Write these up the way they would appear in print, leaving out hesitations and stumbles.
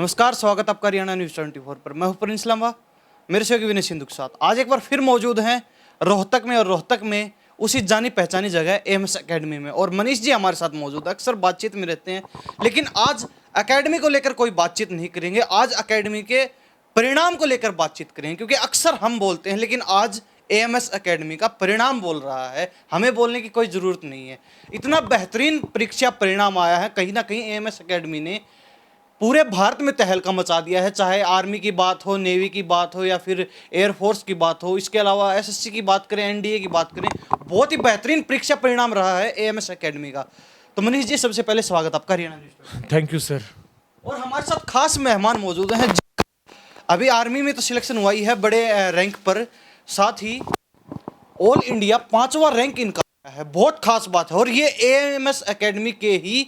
नमस्कार, स्वागत आपका हरियाणा न्यूज़ 24 पर। मैं हूं प्रिंस लांबा, मेरे सहयोगी विनय सिंधु के साथ आज एक बार फिर मौजूद हैं रोहतक में। और रोहतक में उसी जानी पहचानी जगह एएमएस एकेडमी में, और मनीष जी हमारे साथ मौजूद है। अक्सर बातचीत में रहते हैं, लेकिन आज एकेडमी को लेकर कोई बातचीत नहीं करेंगे। आज एकेडमी के परिणाम को लेकर बातचीत करेंगे, क्योंकि अक्सर हम बोलते हैं, लेकिन आज एएमएस एकेडमी का परिणाम बोल रहा है। हमें बोलने की कोई ज़रूरत नहीं है। इतना बेहतरीन परीक्षा परिणाम आया है, कहीं ना कहीं एएमएस एकेडमी ने पूरे भारत में तहलका मचा दिया है। चाहे आर्मी की बात हो, नेवी की बात हो, या फिर एयरफोर्स की बात हो, इसके अलावा एसएससी की बात करें, एनडीए की बात करें, बहुत ही बेहतरीन परीक्षा परिणाम रहा है एएमएस एकेडमी का। तो मनीष जी, सबसे पहले स्वागत आपका हरियाणा न्यूज़ में। Thank you sir. और हमारे साथ खास मेहमान मौजूद हैं। अभी आर्मी में तो सिलेक्शन हुआ ही है बड़े रैंक पर, साथ ही ऑल इंडिया 5वां रैंक इनका है। बहुत खास बात है। और ये एएमएस एकेडमी के ही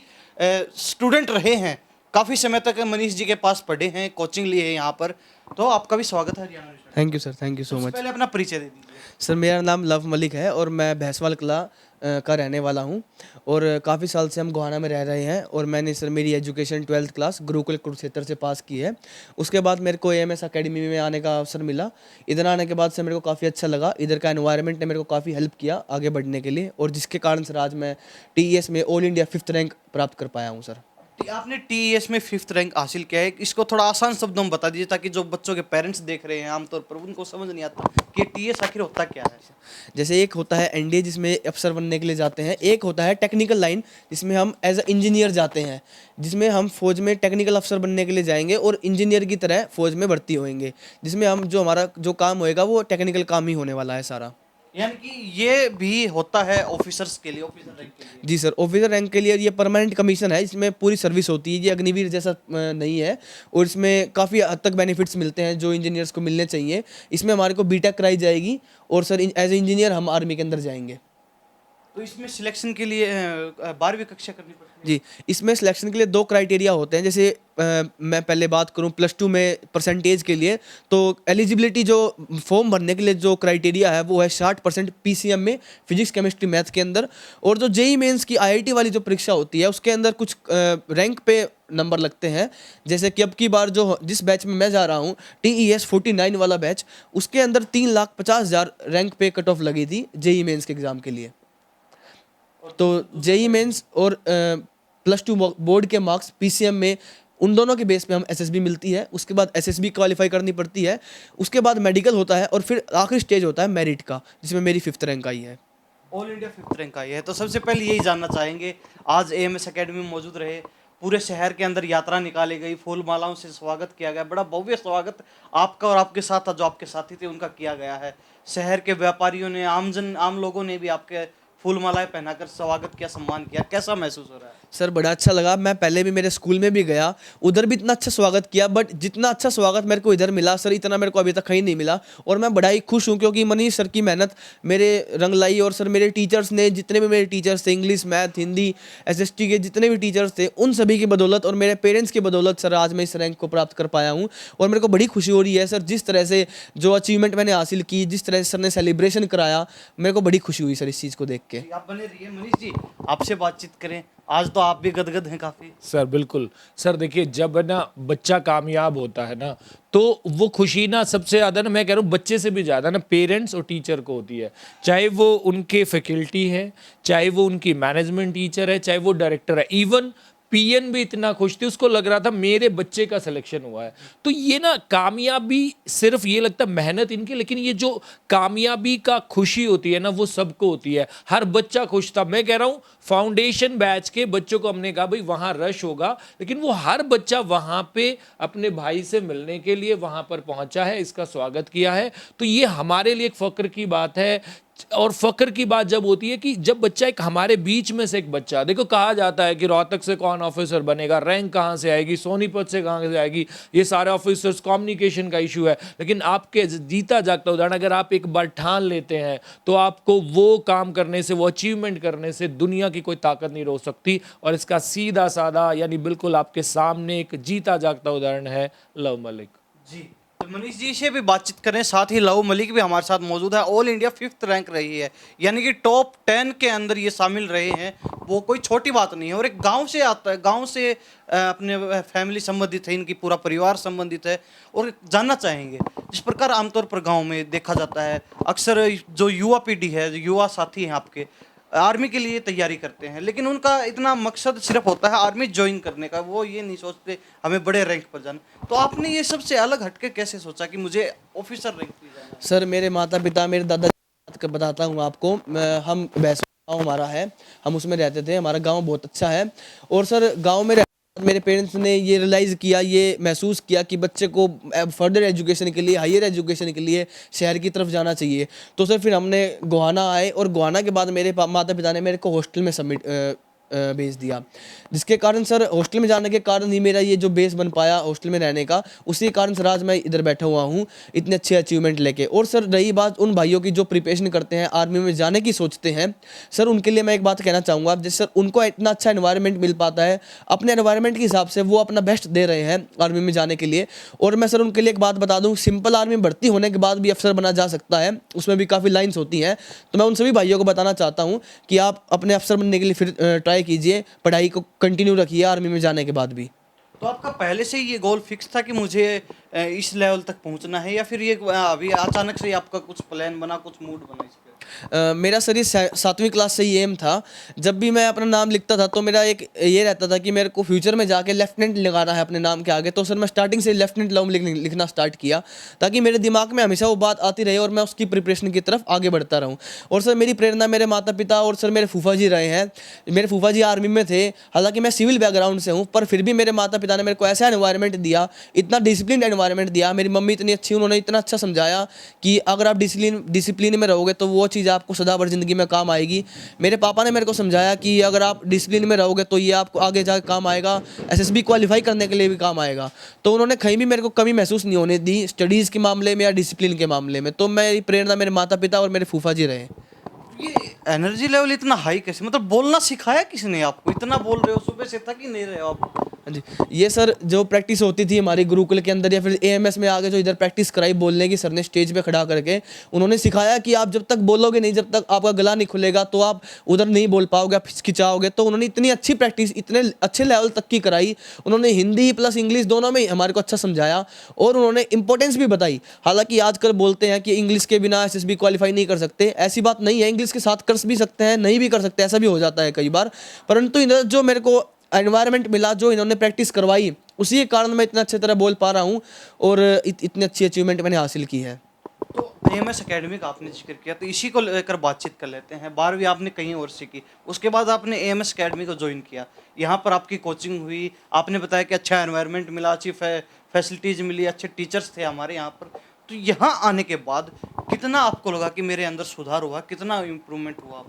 स्टूडेंट रहे हैं, काफ़ी समय तक मनीष जी के पास पढ़े हैं, कोचिंग लिए हैं यहाँ पर। तो आपका भी स्वागत है हरियाणा न्यूज़ में। Thank you sir, thank you so much. पहले अपना परिचय दे दीजिए। सर मेरा नाम लव मलिक है और मैं भैंसवाल कला का रहने वाला हूँ। और काफ़ी साल से हम गोहाना में रह रहे हैं। और मैंने सर मेरी education 12th class Gurukul Kurukshetra से पास की है। उसके बाद मेरे को एएमएस एकेडमी में आने का अवसर मिला। इधर आने के बाद से मेरे को काफ़ी अच्छा लगा। इधर का एनवायरनमेंट ने मेरे को काफ़ी हेल्प किया आगे बढ़ने के लिए, और जिसके कारण सर आज मैं टीईएस में ऑल इंडिया 5th रैंक प्राप्त कर पाया हूँ सर। आपने टीईएस में 5th रैंक हासिल किया है। इसको थोड़ा आसान शब्दों में बता दीजिए, ताकि जो बच्चों के पेरेंट्स देख रहे हैं आमतौर पर, उनको समझ नहीं आता कि टीईएस आखिर होता क्या है। जैसे एक होता है एनडीए जिसमें अफसर बनने के लिए जाते हैं, एक होता है टेक्निकल लाइन जिसमें हम एज अ इंजीनियर जाते हैं, जिसमें हम फौज में टेक्निकल अफसर बनने के लिए जाएंगे और इंजीनियर की तरह फौज में भर्ती होएंगे, जिसमें हम जो हमारा जो काम होएगा वो टेक्निकल काम ही होने वाला है सारा। यानी कि ये भी होता है ऑफिसर्स के लिए, ऑफिसर रैंक के लिए। जी सर, ऑफिसर रैंक के लिए ये परमानेंट कमीशन है, इसमें पूरी सर्विस होती है। ये अग्निवीर जैसा नहीं है, और इसमें काफ़ी हद तक बेनिफिट्स मिलते हैं जो इंजीनियर्स को मिलने चाहिए। इसमें हमारे को बीटेक कराई जाएगी, और सर एज ए इंजीनियर हम आर्मी के अंदर जाएंगे। तो इसमें सिलेक्शन के लिए 12वीं कक्षा करनी पड़ती है। जी, इसमें सिलेक्शन के लिए 2 क्राइटेरिया होते हैं। जैसे मैं पहले बात करूं +2 में परसेंटेज के लिए, तो एलिजिबिलिटी जो फॉर्म भरने के लिए जो क्राइटेरिया है वो है 60% पीसीएम में, फिजिक्स केमिस्ट्री मैथ के अंदर। और जो जेई मेंस की आईआईटी वाली जो परीक्षा होती है उसके अंदर कुछ रैंक पे नंबर लगते हैं। जैसे कि अब की बार जो जिस बैच में मैं जा रहा हूँ, TES 49 वाला बैच, उसके अंदर 3,50,000 रैंक पे कट ऑफ लगी थी जेई मेंस के एग्ज़ाम के लिए। तो जेई मेंस और +2 बोर्ड के मार्क्स पीसीएम में, उन दोनों के बेस पे हम एसएसबी मिलती है। उसके बाद एसएसबी क्वालिफाई करनी पड़ती है। उसके बाद मेडिकल होता है, और फिर आखिरी स्टेज होता है मेरिट का, जिसमें मेरी 5th रैंक आई है। ऑल इंडिया 5th रैंक आई है। तो सबसे पहले यही जानना चाहेंगे, आज एएमएस एकेडमी में मौजूद रहे, पूरे शहर के अंदर यात्रा निकाली गई, फूल मालाओं से स्वागत किया गया, बड़ा भव्य स्वागत आपका और आपके साथ जो आपके साथी थे उनका किया गया है। शहर के व्यापारियों ने, आम लोगों ने भी आपके फूल मालाएं पहनाकर स्वागत किया, सम्मान किया। कैसा महसूस हो रहा है? सर बड़ा अच्छा लगा। मैं पहले भी मेरे स्कूल में भी गया, उधर भी इतना अच्छा स्वागत किया, बट जितना अच्छा स्वागत मेरे को इधर मिला सर, इतना मेरे को अभी तक कहीं नहीं मिला। और मैं बड़ा ही खुश हूँ, क्योंकि मनीष सर की मेहनत मेरे रंग लाई। और सर मेरे टीचर्स ने, जितने भी मेरे टीचर्स थे, इंग्लिश, मैथ, हिंदी, एसएसटी के जितने भी टीचर्स थे, उन सभी की बदौलत और मेरे पेरेंट्स की बदौलत सर आज मैं इस रैंक को प्राप्त कर पाया हूँ। और मेरे को बड़ी खुशी हो रही है सर, जिस तरह से जो अचीवमेंट मैंने हासिल की, जिस तरह से सर ने सेलिब्रेशन कराया, मेरे को बड़ी खुशी हुई सर इस चीज़ को देख के। आप बने रहिए मनीष जी, आपसे बातचीत करें। आज तो आप भी गदगद हैं काफी। सर बिल्कुल। सर देखिए, जब ना बच्चा कामयाब होता है ना, तो वो खुशी ना सबसे ज़्यादा ना, मैं कह रहा हूँ बच्चे से भी ज़्यादा ना पेरेंट्स और टीचर को होती है। चाहे वो उनके फैकल्टी है, चाहे वो उनकी मैनेजमेंट टीचर है, चाहे वो डायरेक्टर है। इवन पीएन भी इतना खुश थी, उसको लग रहा था मेरे बच्चे का सिलेक्शन हुआ है। तो ये ना कामयाबी सिर्फ ये लगता है मेहनत इनकी, लेकिन ये जो कामयाबी का खुशी होती है ना, वो सबको होती है। हर बच्चा खुश था। मैं कह रहा हूँ फाउंडेशन बैच के बच्चों को हमने कहा भाई वहाँ रश होगा, लेकिन वो हर बच्चा वहाँ पे अपने भाई से मिलने के लिए वहाँ पर पहुँचा है, इसका स्वागत किया है। तो ये हमारे लिए एक फ़ख्र की बात है। और फख्र की बात जब होती है कि जब बच्चा एक हमारे बीच में से एक बच्चा, देखो कहा जाता है कि रोहतक से कौन ऑफिसर बनेगा, रैंक कहाँ से आएगी, सोनीपत से कहाँ से आएगी, ये सारे ऑफिसर्स कम्युनिकेशन का इशू है। लेकिन आपके जीता जागता उदाहरण, अगर आप एक बार ठान लेते हैं तो आपको वो काम करने से, वो अचीवमेंट करने से दुनिया की कोई ताकत नहीं रोक सकती। और इसका सीधा साधा यानी बिल्कुल आपके सामने एक जीता जागता उदाहरण है लव मलिक जी। तो मनीष जी से भी बातचीत करें, साथ ही लव मलिक भी हमारे साथ मौजूद है। ऑल इंडिया 5th रैंक रही है, यानी कि टॉप 10 के अंदर ये शामिल रहे हैं। वो कोई छोटी बात नहीं है। और एक गांव से आता है, गांव से अपने फैमिली संबंधित है, इनकी पूरा परिवार संबंधित है। और जानना चाहेंगे, जिस प्रकार आमतौर पर गाँव में देखा जाता है, अक्सर जो युवा पीढ़ी है, जो युवा साथी हैं आपके, आर्मी के लिए तैयारी करते हैं, लेकिन उनका इतना मकसद सिर्फ होता है आर्मी ज्वाइन करने का। वो ये नहीं सोचते हमें बड़े रैंक पर जाना। तो आपने ये सबसे अलग हटके कैसे सोचा कि मुझे ऑफिसर रैंक पे जाना है? सर मेरे माता पिता, मेरे दादा बात कर बताता हूँ आपको। हम भैंसवाड़ा गाँव हमारा है, हम उसमें रहते थे। हमारा गांव बहुत अच्छा है। और सर गांव में मेरे पेरेंट्स ने ये रियलाइज़ किया, ये महसूस किया कि बच्चे को फर्दर एजुकेशन के लिए, हायर एजुकेशन के लिए शहर की तरफ जाना चाहिए। तो सर फिर हमने गोहाना आए, और गोहाना के बाद मेरे माता पिता ने मेरे को हॉस्टल में भेज दिया, जिसके कारण सर हॉस्टल में जाने के कारण ही मेरा ये जो बेस बन पाया हॉस्टल में रहने का, उसी कारण सर आज मैं इधर बैठा हुआ हूँ इतने अच्छे अचीवमेंट लेके। और सर रही बात उन भाइयों की जो प्रिपरेशन करते हैं, आर्मी में जाने की सोचते हैं, सर उनके लिए मैं एक बात कहना चाहूँगा। जैसे सर उनको इतना अच्छा एनवायरनमेंट मिल पाता है, अपने एनवायरनमेंट के हिसाब से वो अपना बेस्ट दे रहे हैं आर्मी में जाने के लिए। और मैं सर उनके लिए एक बात बता दूँ, सिंपल आर्मी में भर्ती होने के बाद भी अफसर बना जा सकता है, उसमें भी काफ़ी लाइन्स होती हैं। तो मैं उन सभी भाइयों को बताना चाहता हूँ कि आप अपने अफसर बनने के लिए फिर ट्राई कीजिए, पढ़ाई को कंटिन्यू रखिए आर्मी में जाने के बाद भी। तो आपका पहले से ही ये गोल फिक्स था कि मुझे इस लेवल तक पहुंचना है, या फिर ये अभी अचानक से ही आपका कुछ प्लान बना, कुछ मूड बना इस पे? मेरा सर ये 7वीं क्लास से ही एम था। जब भी मैं अपना नाम लिखता था तो मेरा एक ये रहता था कि मेरे को फ्यूचर में जाके लेफ्टिनेंट लगाना है अपने नाम के आगे। तो सर मैं स्टार्टिंग से लेफ्टिनेंट लव लिखना स्टार्ट किया, ताकि मेरे दिमाग में हमेशा वो बात आती रहे और मैं उसकी प्रिपरेशन की तरफ आगे बढ़ता रहूँ। और सर मेरी प्रेरणा मेरे माता पिता और सर मेरे फूफा जी रहे हैं। मेरे फूफा जी आर्मी में थे, हालांकि मैं सिविल बैकग्राउंड से हूँ, पर फिर भी मेरे माता पिता ने मेरे को ऐसा एनवायरनमेंट दिया, इतना डिसिप्लिन एनवायरनमेंट दिया। मेरी मम्मी इतनी अच्छी, उन्होंने इतना अच्छा समझाया कि अगर आप डिसिप्लिन में रहोगे तो वो चीज़ आपको सदा भर ज़िंदगी में काम आएगी। मेरे पापा ने मेरे को समझाया कि अगर आप डिसिप्लिन में रहोगे तो ये आपको आगे जाकर काम आएगा, एसएसबी क्वालिफाई करने के लिए भी काम आएगा। तो उन्होंने कहीं भी मेरे को कमी महसूस नहीं होने दी स्टडीज़ के मामले में या डिसिप्लिन के मामले में। तो मेरी प्रेरणा मेरे माता पिता और मेरे फूफा जी रहे। ये एनर्जी लेवल इतना हाई कैसे, मतलब बोलना सिखाया किसने आपको? इतना बोल रहे हो, सुबह से थक ही नहीं रहे हो आप? हाँ जी, ये सर जो प्रैक्टिस होती थी हमारी गुरुकुल के अंदर या फिर एएमएस में आगे जो इधर प्रैक्टिस कराई बोलने की, सर ने स्टेज पे खड़ा करके उन्होंने सिखाया कि आप जब तक बोलोगे नहीं, जब तक आपका गला नहीं खुलेगा तो आप उधर नहीं बोल पाओगे, आप हिचकिचाओगे। तो उन्होंने इतनी अच्छी प्रैक्टिस इतने अच्छे लेवल तक की कराई। उन्होंने हिंदी प्लस इंग्लिश दोनों में हमारे को अच्छा समझाया और उन्होंने इंपॉर्टेंस भी बताई। हालांकि आजकल बोलते हैं कि इंग्लिश के बिना एसएसबी क्वालिफाई नहीं कर सकते, ऐसी बात नहीं है। इंग्लिश के साथ कर भी सकते हैं, नहीं भी कर सकते, ऐसा भी हो जाता है कई बार। परंतु इधर जो मेरे को एनवायरनमेंट मिला, जो इन्होंने प्रैक्टिस करवाई, उसी के कारण मैं इतना अच्छी तरह बोल पा रहा हूँ और इतनी अच्छी अचीवमेंट मैंने हासिल की है। तो एएमएस एकेडमी का आपने जिक्र किया, तो इसी को लेकर बातचीत कर लेते हैं। 12वीं आपने कहीं और से की, उसके बाद आपने एएमएस एकेडमी को ज्वाइन किया। यहाँ पर आपकी कोचिंग हुई, आपने बताया कि अच्छा एनवायरनमेंट मिला, अच्छी फैसिलिटीज़ मिली, अच्छे टीचर्स थे हमारे यहाँ पर। तो यहाँ आने के बाद कितना आपको लगा कि मेरे अंदर सुधार हुआ, कितना इम्प्रूवमेंट हुआ आप?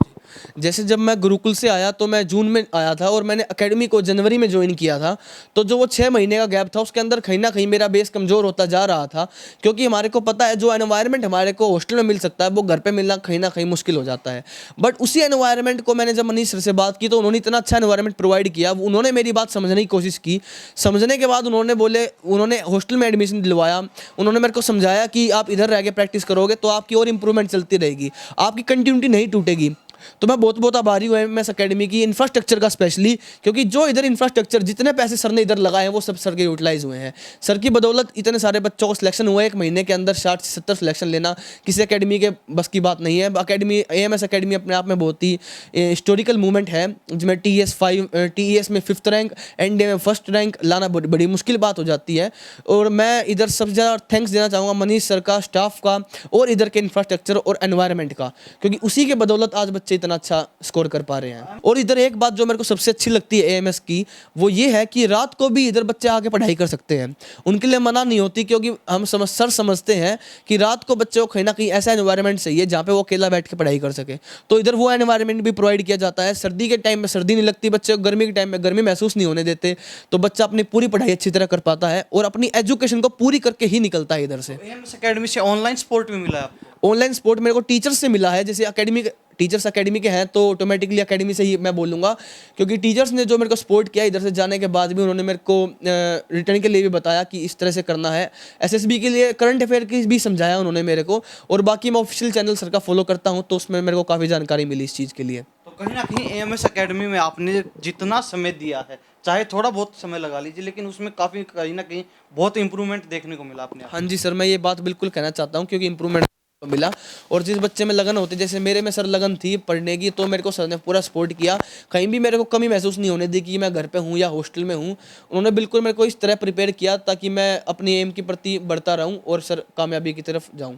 जैसे जब मैं गुरुकुल से आया तो मैं जून में आया था और मैंने एकेडमी को जनवरी में ज्वाइन किया था। तो जो वो 6 महीने का गैप था उसके अंदर कहीं ना कहीं मेरा बेस कमज़ोर होता जा रहा था, क्योंकि हमारे को पता है जो एनवायरनमेंट हमारे को हॉस्टल में मिल सकता है वो घर पे मिलना कहीं ना कहीं मुश्किल हो जाता है। बट उसी एनवायरनमेंट को मैंने जब मनीष सर से बात की तो उन्होंने इतना अच्छा एनवायरनमेंट प्रोवाइड किया। उन्होंने मेरी बात समझने की कोशिश की, समझने के बाद उन्होंने हॉस्टल में एडमिशन दिलवाया। उन्होंने मेरे को समझाया कि आप इधर रह के प्रैक्टिस करोगे तो आपकी और इंप्रूवमेंट चलती रहेगी, आपकी कंटिन्यूटी नहीं टूटेगी। तो मैं बहुत बहुत आभारी हूँ एमएस एकेडमी की इंफ्रास्ट्रक्चर का स्पेशली, क्योंकि जो इधर इंफ्रास्ट्रक्चर जितने पैसे सर ने इधर लगाए हैं वो सब सर के यूटिलाइज हुए हैं। सर की बदौलत इतने सारे बच्चों को सिलेक्शन हुआ है, 1 महीने के अंदर 60 से 70 सिलेक्शन लेना किसी एकेडमी के बस की बात नहीं है। एकेडमी एएमएस एकेडमी अपने आप में बहुत ही हिस्टोरिकल मूवमेंट है, जिसमें टीईएस में 5th रैंक, एनडीए में 1st रैंक लाना बड़ी मुश्किल बात हो जाती है। और मैं इधर सबसे ज़्यादा थैंक्स देना चाहूँगा मनीष सर का, स्टाफ का और इधर के इंफ्रास्ट्रक्चर और एनवायरनमेंट का, क्योंकि उसी के बदौलत आज बच्चे इतना अच्छा स्कोर कर पा रहे हैं। और इधर एक बात जो मेरे को सबसे अच्छी लगती है एएमएस की, वो ये है कि रात को भी इधर बच्चे आके पढ़ाई कर सकते हैं, उनके लिए मना नहीं होती, क्योंकि हम समझते हैं कि रात को बच्चों को कहीं ना कहीं ऐसा एनवायरनमेंट चाहिए जहाँ पे वो अकेला बैठ के पढ़ाई कर सके। तो इधर वो एनवायरनमेंट भी प्रोवाइड किया जाता है। सर्दी के टाइम में सर्दी नहीं लगती, बच्चे को गर्मी के टाइम में गर्मी महसूस नहीं होने देते, तो बच्चा अपनी पूरी पढ़ाई अच्छी तरह कर पाता है और अपनी एजुकेशन को पूरी करके ही निकलता है इधर से। एएमएस एकेडमी से ऑनलाइन सपोर्ट भी मिला है आपको? ऑनलाइन सपोर्ट मेरे को टीचर से मिला है, जैसे एकेडमी टीचर्स अकेडमी के हैं तो ऑटोमेटिकली अकेडमी से ही मैं बोलूँगा, क्योंकि टीचर्स ने जो मेरे को सपोर्ट किया इधर से जाने के बाद भी, उन्होंने मेरे को रिटर्न के लिए भी बताया कि इस तरह से करना है। एसएसबी के लिए करंट अफेयर की भी समझाया उन्होंने मेरे को, और बाकी मैं ऑफिशियल चैनल सर का फॉलो करता हूँ तो उसमें मेरे को काफ़ी जानकारी मिली इस चीज़ के लिए। तो कहीं ना कहीं एएमएस एकेडमी में आपने जितना समय दिया है, चाहे थोड़ा बहुत समय लगा लीजिए, लेकिन उसमें काफ़ी कहीं ना कहीं बहुत इंप्रूवमेंट देखने को मिला आपने। हाँ जी सर, मैं ये बात बिल्कुल कहना चाहता हूँ, क्योंकि इम्प्रूवमेंट मिला, और जिस बच्चे में लगन होती, जैसे मेरे में सर लगन थी पढ़ने की, तो मेरे को सर ने पूरा सपोर्ट किया। कहीं भी मेरे को कमी महसूस नहीं होने दी कि मैं घर पे हूँ या हॉस्टल में हूँ। उन्होंने बिल्कुल मेरे को इस तरह प्रिपेयर किया ताकि मैं अपनी एम के प्रति बढ़ता रहूँ और सर कामयाबी की तरफ जाऊँ।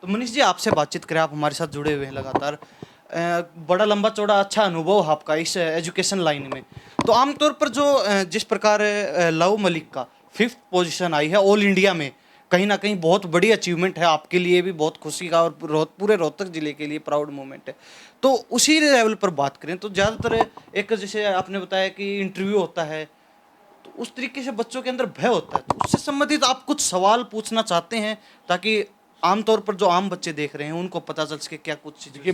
तो मनीष जी, आपसे बातचीत करें, आप हमारे साथ जुड़े हुए हैं लगातार, बड़ा लंबा चौड़ा अच्छा अनुभव है आपका इस एजुकेशन लाइन में। तो आमतौर पर जो जिस प्रकार लव मलिक का 5th पोजीशन आई है ऑल इंडिया में, कहीं ना कहीं बहुत बड़ी अचीवमेंट है, आपके लिए भी बहुत खुशी का और पूरे रोहतक जिले के लिए प्राउड मोमेंट है। तो उसी लेवल पर बात करें तो ज़्यादातर एक, जैसे आपने बताया कि इंटरव्यू होता है, तो उस तरीके से बच्चों के अंदर भय होता है, तो उससे संबंधित आप कुछ सवाल पूछना चाहते हैं ताकि आमतौर पर जो आम बच्चे देख रहे हैं उनको पता चल सके क्या कुछ चीज़। देखिए,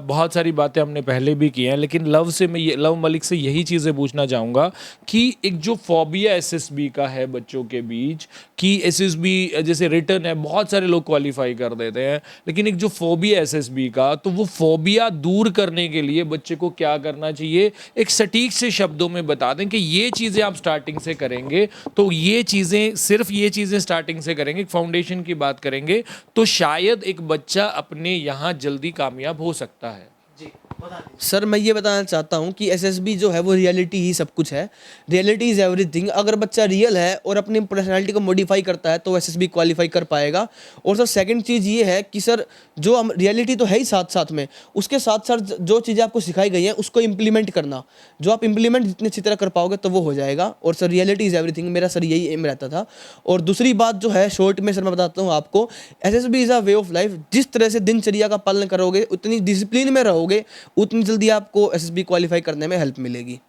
बहुत सारी बातें हमने पहले भी की हैं, लेकिन लव मलिक से यही चीज़ें पूछना चाहूँगा कि एक जो फोबिया एसएसबी का है बच्चों के बीच, कि एसएसबी जैसे रिटर्न है, बहुत सारे लोग क्वालिफाई कर देते हैं, लेकिन एक जो फोबिया एसएसबी का, तो वो फोबिया दूर करने के लिए बच्चे को क्या करना चाहिए, एक सटीक से शब्दों में बता दें कि ये चीज़ें आप स्टार्टिंग से करेंगे, तो ये चीज़ें, सिर्फ ये चीज़ें स्टार्टिंग से करेंगे, फाउंडेशन की बात करेंगे, तो शायद एक बच्चा अपने यहाँ जल्दी कामयाब हो सकता है। जी, बता दीजिए। सर मैं ये बताना चाहता हूँ कि एसएसबी जो है वो रियलिटी ही सब कुछ है। Reality is everything. अगर बच्चा रियल है और अपनी पर्सनैलिटी को मॉडिफाई करता है तो एसएसबी क्वालिफाई कर पाएगा। और सर सेकंड चीज़ ये है कि सर जो हम रियलिटी तो है ही साथ साथ में, उसके साथ साथ जो चीज़ें आपको सिखाई गई हैं उसको इम्प्लीमेंट करना, जो आप इम्प्लीमेंट जितनी अच्छी तरह कर पाओगे तो वो हो जाएगा। और सर रियलिटी इज़ एवरीथिंग, मेरा सर यही एम रहता था। और दूसरी बात जो है शॉर्ट में सर मैं बताता हूँ आपको, SSB is a way of life. जिस तरह से दिनचर्या का पालन करोगे, उतनी डिसिप्लिन में रहोगे, उतनी जल्दी आपको एसएसबी क्वालिफाई करने में हेल्प मिलेगी।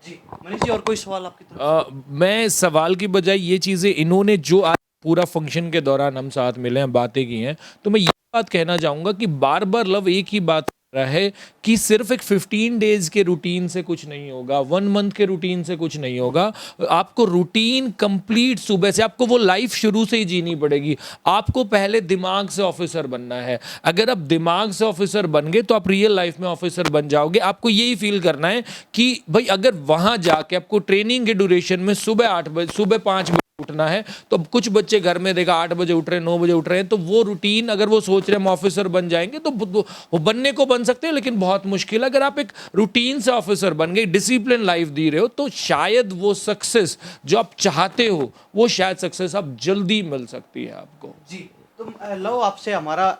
जी मनीष जी, और कोई सवाल आपकी तरफ मैं सवाल की बजाय ये चीज़ें इन्होंने जो आज पूरा फंक्शन के दौरान हम साथ मिले हैं, बातें की हैं, तो मैं ये बात कहना चाहूँगा कि बार बार लव एक ही बात कर रहा है कि सिर्फ एक 15 डेज के रूटीन से कुछ नहीं होगा, 1 मंथ के रूटीन से कुछ नहीं होगा। आपको रूटीन कंप्लीट सुबह से, आपको वो लाइफ शुरू से ही जीनी पड़ेगी। आपको पहले दिमाग से ऑफिसर बनना है। अगर आप दिमाग से ऑफिसर बन गए तो आप रियल लाइफ में ऑफिसर बन जाओगे। आपको यही फील करना है कि भाई अगर वहाँ जाके आपको ट्रेनिंग के ड्यूरेशन में सुबह 8 बजे, सुबह 5 बजे उठना है, तो अब कुछ बच्चे घर में देखा 8 बजे उठ रहे हैं, 9 बजे उठ रहे हैं, तो वो रूटीन अगर वो सोच रहे हैं हम ऑफिसर बन जाएंगे, तो वो बनने को बन सकते हैं, लेकिन बहुत मुश्किल। अगर आप एक रूटीन से ऑफिसर बन गए, डिसिप्लिन लाइफ जी रहे हो, तो शायद वो सक्सेस जो आप चाहते हो, वो शायद सक्सेस आप जल्दी मिल सकती है आपको। जी। तो लव आपसे हमारा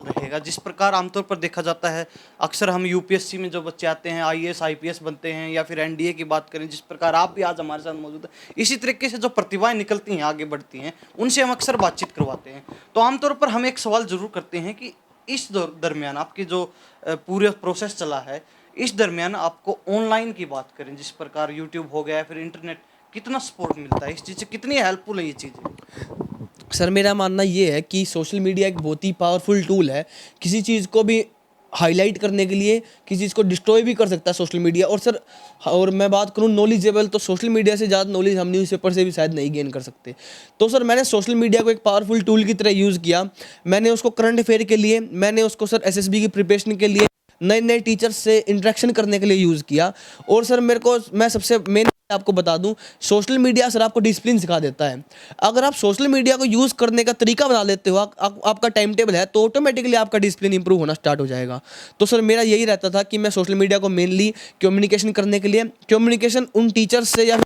रहेगा, जिस प्रकार आमतौर पर देखा जाता है, अक्सर हम यूपीएससी में जो बच्चे आते हैं आईएएस आईपीएस बनते हैं, या फिर एनडीए की बात करें, जिस प्रकार आप भी आज हमारे साथ मौजूद हैं, इसी तरीके से जो प्रतिभाएं निकलती हैं आगे बढ़ती हैं, उनसे हम अक्सर बातचीत करवाते हैं। तो आमतौर पर हम एक सवाल जरूर करते हैं कि इस दरमियान आपकी जो पूरे प्रोसेस चला है, इस दरमियान आपको ऑनलाइन की बात करें, जिस प्रकार यूट्यूब हो गया, फिर इंटरनेट, कितना सपोर्ट मिलता है इस चीज़ से, कितनी हेल्पफुल है ये चीज़ें? सर मेरा मानना ये है कि सोशल मीडिया एक बहुत ही पावरफुल टूल है। किसी चीज़ को भी हाईलाइट करने के लिए, किसी चीज़ को डिस्ट्रॉय भी कर सकता है सोशल मीडिया। और सर, और मैं बात करूँ नॉलेजेबल, तो सोशल मीडिया से ज़्यादा नॉलेज हम न्यूज़पेपर से भी शायद नहीं गेन कर सकते। तो सर मैंने सोशल मीडिया को एक पावरफुल टूल की तरह यूज़ किया। मैंने उसको करंट अफेयर के लिए, मैंने उसको सर एसएसबी की प्रिपरेशन के लिए, नए नए टीचर्स से इंटरेक्शन करने के लिए यूज़ किया। और सर मेरे को, मैं सबसे मेन आपको बता दूं, सोशल मीडिया सर आपको डिसिप्लिन सिखा देता है। अगर आप सोशल मीडिया को यूज़ करने का तरीका बना लेते हो, आपका टाइम टेबल है, तो ऑटोमेटिकली आपका डिसिप्लिन इंप्रूव होना स्टार्ट हो जाएगा। तो सर मेरा यही रहता था कि मैं सोशल मीडिया को मेनली कम्युनिकेशन करने के लिए, कम्युनिकेशन उन टीचर्स से या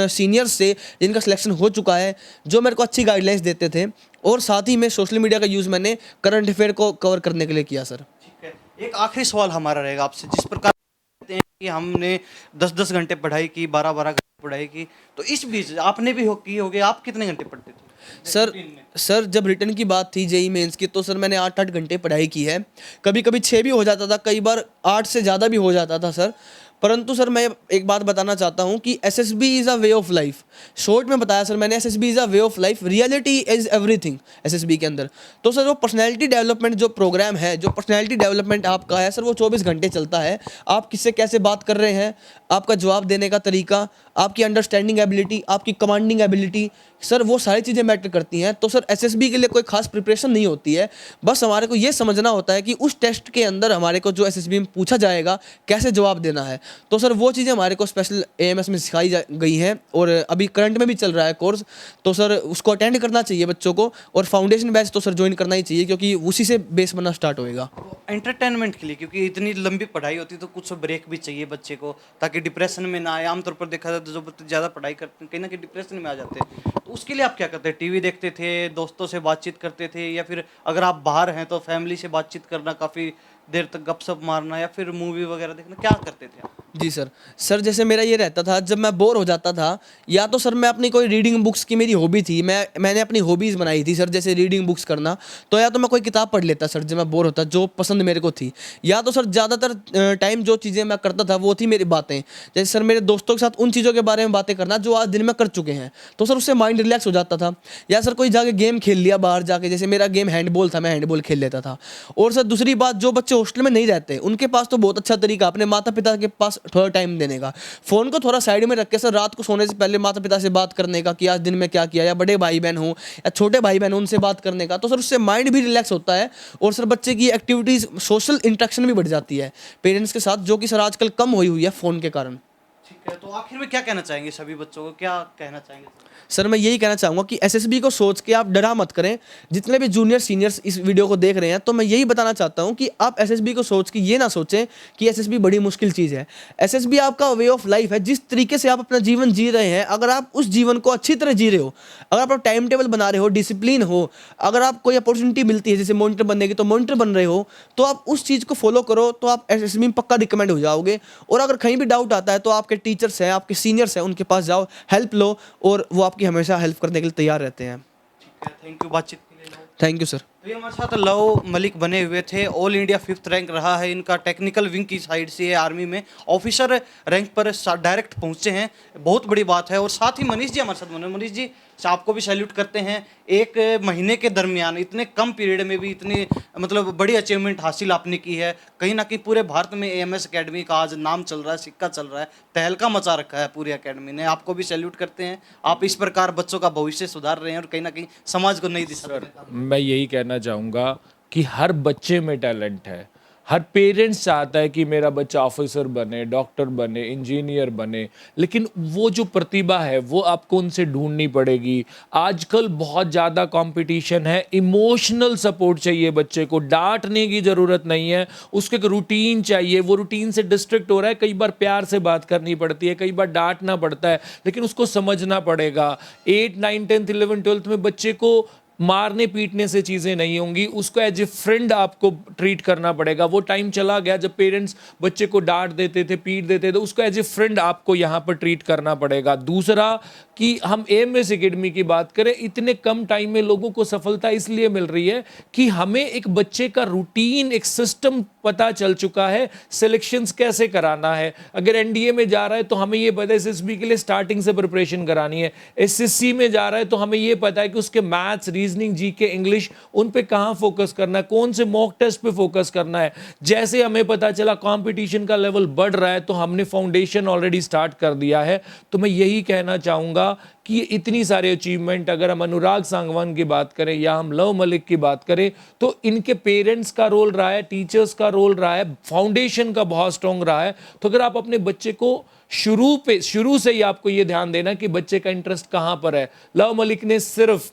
सीनियर्स से जिनका सिलेक्शन हो चुका है, जो मेरे को अच्छी गाइडलाइंस देते थे, और साथ ही में सोशल मीडिया का यूज़ मैंने करंट अफेयर को कवर करने के लिए किया सर। ठीक है, एक आखिरी सवाल हमारा रहेगा आपसे, जिस प्रकार कहते हैं कि हमने 10-10 घंटे पढ़ाई की, 12-12 घंटे पढ़ाई की, तो इस बीच आपने भी की होगी, आप कितने घंटे पढ़ते थे सर जब रिटर्न की बात थी जेई मेंस की, तो सर मैंने 8-8 घंटे पढ़ाई की है। कभी कभी 6 भी हो जाता था, कई बार 8 से ज़्यादा भी हो जाता था सर। परंतु सर मैं एक बात बताना चाहता हूँ कि SSB is a way of life. Short में बताया सर मैंने, SSB is a way of life, reality is everything SSB के अंदर। तो सर वो पर्सनैलिटी डेवलपमेंट जो प्रोग्राम है, जो पर्सनैलिटी डेवलपमेंट आपका है सर, वो 24 घंटे चलता है। आप किससे कैसे बात कर रहे हैं, आपका जवाब देने का तरीका, आपकी अंडरस्टैंडिंग एबिलिटी, आपकी कमांडिंग एबिलिटी, सर वो सारी चीज़ें मैटर करती हैं। तो सर एसएसबी के लिए कोई खास प्रिपरेशन नहीं होती है, बस हमारे को ये समझना होता है कि उस टेस्ट के अंदर हमारे को जो एसएसबी में पूछा जाएगा कैसे जवाब देना है। तो सर वो चीज़ें हमारे को स्पेशल एएमएस में सिखाई गई हैं और अभी करंट में भी चल रहा है कोर्स। तो सर उसको अटेंड करना चाहिए बच्चों को, और फाउंडेशन बैच तो सर ज्वाइन करना ही चाहिए, क्योंकि उसी से बेस बनना स्टार्ट होएगा। एंटरटेनमेंट के लिए, क्योंकि इतनी लंबी पढ़ाई होती है तो कुछ ब्रेक भी चाहिए बच्चे को, ताकि डिप्रेशन में ना आए। आमतौर पर देखा जाए तो जो बच्चे ज़्यादा पढ़ाई करते हैं कहीं ना कहीं डिप्रेशन में आ जाते हैं। तो उसके लिए आप क्या करते हैं? टीवी देखते थे, दोस्तों से बातचीत करते थे, या फिर अगर आप बाहर हैं तो फैमिली से बातचीत करना, काफ़ी देर तक गपशप मारना, या फिर मूवी वगैरह देखना, क्या करते थे आप? जी सर जैसे मेरा ये रहता था, जब मैं बोर हो जाता था, या तो सर मैं अपनी कोई रीडिंग बुक्स की मेरी हॉबी थी, मैंने अपनी हॉबीज़ बनाई थी सर, जैसे रीडिंग बुक्स करना। तो या तो मैं कोई किताब पढ़ लेता सर जब मैं बोर होता, जो पसंद मेरे को थी, या तो सर ज़्यादातर टाइम जो चीज़ें मैं करता था वो थी मेरी बातें। जैसे सर मेरे दोस्तों के साथ उन चीज़ों के बारे में बातें करना जो आज दिन में कर चुके हैं, तो सर उससे माइंड रिलैक्स हो जाता था। या सर कोई जाके गेम खेल लिया बाहर जाके, जैसे मेरा गेम हैंडबॉल था, मैं हैंडबॉल खेल लेता था। और सर दूसरी बात, जो बच्चे हॉस्टल में नहीं रहते उनके पास तो बहुत अच्छा तरीका अपने माता पिता के पास थोड़ा टाइम देने का, फ़ोन को थोड़ा साइड में रख के सर रात को सोने से पहले माता पिता से बात करने का कि आज दिन में क्या किया, या बड़े भाई बहन हो या छोटे भाई बहन हो उनसे बात करने का। तो सर उससे माइंड भी रिलैक्स होता है, और सर बच्चे की एक्टिविटीज़, सोशल इंटरेक्शन भी बढ़ जाती है पेरेंट्स के साथ, जो कि सर आजकल कम हुई है फ़ोन के कारण। ठीक है, तो आखिर में क्या कहना चाहेंगे सभी बच्चों को, क्या कहना चाहेंगे? सर मैं यही कहना चाहूँगा कि एसएसबी को सोच के आप डरा मत करें। जितने भी जूनियर सीनियर्स इस वीडियो को देख रहे हैं, तो मैं यही बताना चाहता हूँ कि आप एसएसबी को सोच के ये ना सोचें कि एसएसबी बड़ी मुश्किल चीज़ है। एसएसबी आपका वे ऑफ लाइफ है। जिस तरीके से आप अपना जीवन जी रहे हैं, अगर आप उस जीवन को अच्छी तरह जी रहे हो, अगर आप टाइम टेबल बना रहे हो, डिसिप्लिन हो, अगर आप कोई अपॉर्चुनिटी मिलती है जैसे मॉनिटर बनने की, तो मॉनिटर बन रहे हो, तो आप उस चीज़ को फॉलो करो, तो आप एसएसबी में पक्का रिकमेंड हो जाओगे। और अगर कहीं भी डाउट आता है तो आपके टीचर्स हैं, आपके सीनियर्स हैं, उनके पास जाओ, हेल्प लो, और वो आपकी हमेशा हेल्प करने के लिए तैयार रहते हैं। ठीक है, थैंक यू बातचीत के लिए। Thank you sir. तो ये हमारे साथ लव मलिक बने हुए थे। ऑल इंडिया 5th रैंक रहा है इनका, टेक्निकल विंग की साइड से है, आर्मी में ऑफिसर रैंक पर डायरेक्ट पहुंचे हैं, बहुत बड़ी बात है। और साथ ही मनीष जी हमारे साथ बने। मनीष जी, आपको भी सैल्यूट करते हैं, एक महीने के दरमियान इतने कम पीरियड में भी इतनी मतलब बड़ी अचीवमेंट हासिल आपने की है। कहीं ना कहीं पूरे भारत में एएमएस एकेडमी का आज नाम चल रहा है, सिक्का चल रहा है, तहलका मचा रखा है पूरी एकेडमी ने। आपको भी सैल्यूट करते हैं, आप इस प्रकार बच्चों का भविष्य सुधार रहे हैं और कहीं ना कहीं समाज को नई दिशा दे रहे हैं। मैं यही कहना चाहूँगा कि हर बच्चे में टैलेंट है। हर पेरेंट्स चाहता है कि मेरा बच्चा ऑफिसर बने, डॉक्टर बने, इंजीनियर बने, लेकिन वो जो प्रतिभा है वो आपको उनसे ढूंढनी पड़ेगी। आजकल बहुत ज़्यादा कंपटीशन है, इमोशनल सपोर्ट चाहिए बच्चे को, डांटने की ज़रूरत नहीं है, उसको एक रूटीन चाहिए। वो रूटीन से डिस्ट्रैक्ट हो रहा है, कई बार प्यार से बात करनी पड़ती है, कई बार डांटना पड़ता है, लेकिन उसको समझना पड़ेगा। 8, 9, 10, 11, 12 में बच्चे को मारने पीटने से चीज़ें नहीं होंगी, उसको एज ए फ्रेंड आपको ट्रीट करना पड़ेगा। वो टाइम चला गया जब पेरेंट्स बच्चे को डांट देते थे, पीट देते थे, उसको एज ए फ्रेंड आपको यहाँ पर ट्रीट करना पड़ेगा। दूसरा कि हम एएमएस एकेडमी की बात करें, इतने कम टाइम में लोगों को सफलता इसलिए मिल रही है कि हमें एक बच्चे का रूटीन, एक सिस्टम पता चल चुका है, सिलेक्शंस कैसे कराना है। अगर एनडीए में जा रहा है तो हमें ये पता है एसएसबी के लिए स्टार्टिंग से प्रिपरेशन करानी है। एसएससी में जा रहा है तो हमें ये पता है कि उसके मैथ्स, रीजनिंग, जीके, इंग्लिश, उन पे कहाँ फोकस करना है, कौन से मॉक टेस्ट पे फोकस करना है। जैसे हमें पता चला कंपटीशन का लेवल बढ़ रहा है तो हमने फाउंडेशन ऑलरेडी स्टार्ट कर दिया है। तो मैं यही कहना चाहूँगा कि ये इतनी सारे अचीवमेंट, अगर हम अनुराग सांगवान की बात करें या हम लव मलिक की बात करें, तो इनके पेरेंट्स का रोल रहा है, टीचर्स का रोल रहा है, फाउंडेशन का बहुत स्ट्रॉन्ग रहा है। तो अगर आप अपने बच्चे को शुरू से ही आपको ये ध्यान देना कि बच्चे का इंटरेस्ट कहाँ पर है। लव मलिक ने सिर्फ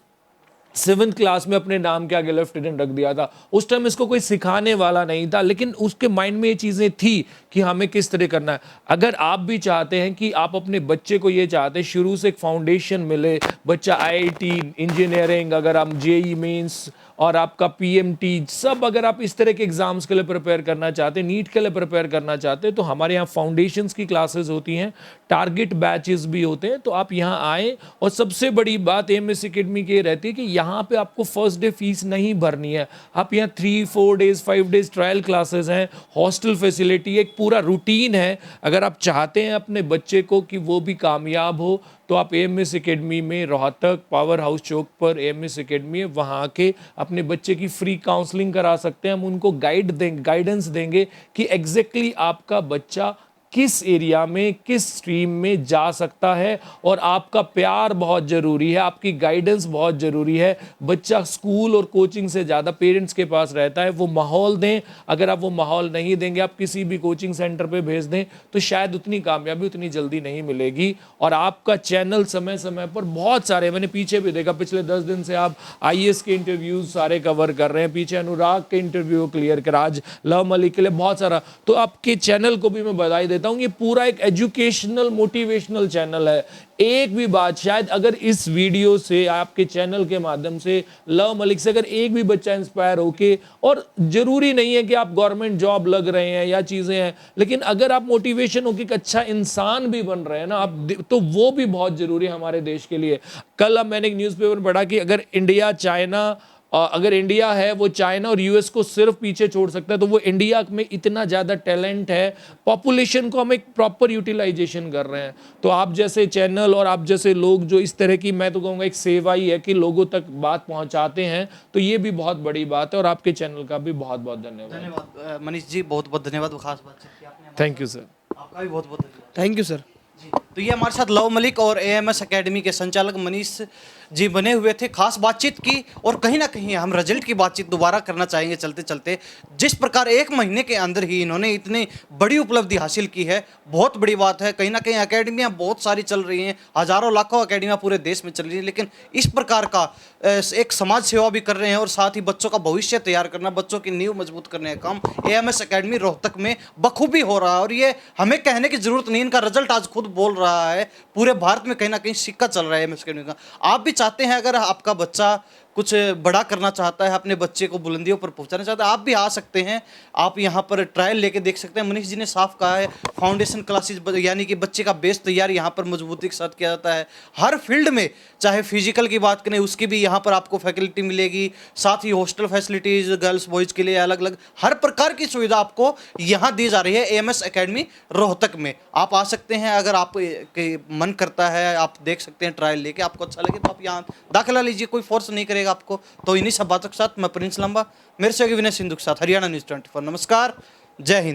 7th क्लास में अपने नाम के आगे लेफ्टिनेंट रख दिया था। उस टाइम इसको कोई सिखाने वाला नहीं था, लेकिन उसके माइंड में ये चीज़ें थी कि हमें किस तरह करना है। अगर आप भी चाहते हैं कि आप अपने बच्चे को ये चाहते हैं शुरू से एक फाउंडेशन मिले, बच्चा आईआईटी, इंजीनियरिंग, अगर आप जेई मेंस और आपका पीएमटी, सब अगर आप इस तरह के एग्जाम्स के लिए प्रिपेयर करना चाहते हैं, नीट के लिए प्रिपेयर करना चाहते हैं, तो हमारे यहाँ फाउंडेशंस की क्लासेस होती हैं। टारगेट बैचेस भी होते हैं, तो आप यहाँ आए। और सबसे बड़ी बात AMS एकेडमी की रहती है कि यहाँ पे आपको फर्स्ट डे फीस नहीं भरनी है। आप यहाँ 3-4 डेज 5 डेज ट्रायल क्लासेस हैं, हॉस्टल फैसिलिटी, एक पूरा रूटीन है। अगर आप चाहते हैं अपने बच्चे को कि वो भी कामयाब हो, तो आप AMS एकेडमी में, रोहतक पावर हाउस चौक पर AMS एकेडमी है, वहाँ आके अपने बच्चे की फ्री काउंसलिंग करा सकते हैं। हम उनको गाइडेंस देंगे कि एग्जैक्टली आपका बच्चा किस एरिया में, किस स्ट्रीम में जा सकता है। और आपका प्यार बहुत ज़रूरी है, आपकी गाइडेंस बहुत ज़रूरी है। बच्चा स्कूल और कोचिंग से ज़्यादा पेरेंट्स के पास रहता है, वो माहौल दें। अगर आप वो माहौल नहीं देंगे, आप किसी भी कोचिंग सेंटर पे भेज दें, तो शायद उतनी कामयाबी उतनी जल्दी नहीं मिलेगी। और आपका चैनल समय समय पर बहुत सारे, मैंने पीछे भी देखा, पिछले 10 दिन से आप IAS के इंटरव्यूज़ सारे कवर कर रहे हैं। पीछे अनुराग के इंटरव्यू क्लियर कर, आज लव मलिक के लिए बहुत सारा। तो आपके चैनल को भी मैं बधाई देता हूँ। ये पूरा एक एजुकेशनल मोटिवेशनल चैनल है। एक भी बात, शायद अगर इस वीडियो से, आपके चैनल के माध्यम से, लव मलिक से अगर एक भी बच्चा इंस्पायर होके, और जरूरी नहीं है कि आप गवर्नमेंट जॉब लग रहे हैं या चीजें हैं, लेकिन अगर आप मोटिवेशन होके एक अच्छा इंसान भी बन रहे हैं ना आप, तो वो भी बहुत जरूरी है हमारे देश के लिए। कल अब मैंने एक न्यूज़पेपर पढ़ा कि अगर इंडिया चाइना, अगर इंडिया है वो चाइना और US को सिर्फ पीछे छोड़ सकता है, तो वो इंडिया में इतना ज़्यादा टैलेंट है, पॉपुलेशन को हम एक प्रॉपर यूटिलाइजेशन कर रहे हैं। तो आप जैसे चैनल और आप जैसे लोग जो इस तरह की, मैं तो कहूँगा एक सेवा ही है कि लोगों तक बात पहुँचाते हैं, तो ये भी बहुत बड़ी बात है। और आपके चैनल का भी बहुत बहुत धन्यवाद। धन्यवाद मनीष जी, बहुत बहुत धन्यवाद, खास बातचीत की आपने। Thank you sir. आपका भी बहुत बहुत धन्यवाद। Thank you sir. जी, तो ये हमारे साथ लव मलिक और AMS एकेडमी के संचालक मनीष जी बने हुए थे। खास बातचीत की, और कहीं ना कहीं हम रिजल्ट की बातचीत दोबारा करना चाहेंगे चलते चलते। जिस प्रकार 1 महीने के अंदर ही इन्होंने इतनी बड़ी उपलब्धि हासिल की है, बहुत बड़ी बात है। कहीं ना कहीं एकेडमियाँ बहुत सारी चल रही हैं, हजारों लाखों एकेडमियाँ पूरे देश में चल रही हैं, लेकिन इस प्रकार का एक समाज सेवा भी कर रहे हैं और साथ ही बच्चों का भविष्य तैयार करना, बच्चों की नींव मजबूत करने का काम AMS एकेडमी रोहतक में बखूबी हो रहा है। और ये हमें कहने की जरूरत नहीं, इनका रिजल्ट आज खुद बोल रहा है। पूरे भारत में कहीं ना कहीं सिक्का चल रहा है AMS एकेडमी का। आप भी चाहते हैं, अगर आपका बच्चा कुछ बड़ा करना चाहता है, अपने बच्चे को बुलंदियों पर पहुंचाना चाहता है, आप भी आ सकते हैं। आप यहां पर ट्रायल लेके देख सकते हैं। मनीष जी ने साफ कहा है, फाउंडेशन क्लासेस, यानी कि बच्चे का बेस तैयार यहां पर मजबूती के साथ किया जाता है। हर फील्ड में, चाहे फिजिकल की बात करें, उसकी भी यहां पर आपको फैसिलिटी मिलेगी। साथ ही हॉस्टल फैसिलिटीज गर्ल्स बॉयज़ के लिए अलग अलग, हर प्रकार की सुविधा आपको यहाँ दी जा रही है AMS एकेडमी रोहतक में। आप आ सकते हैं, अगर आप मन करता है, आप देख सकते हैं ट्रायल लेके। आपको अच्छा लगे तो आप यहाँ दाखिला लीजिए, कोई फोर्स नहीं करेगा आपको। तो इन्हीं सब बातों के साथ मैं प्रिंस लंबा, मेरे से विनय सिंधु के साथ, हरियाणा न्यूज़ 24। नमस्कार, जय हिंद।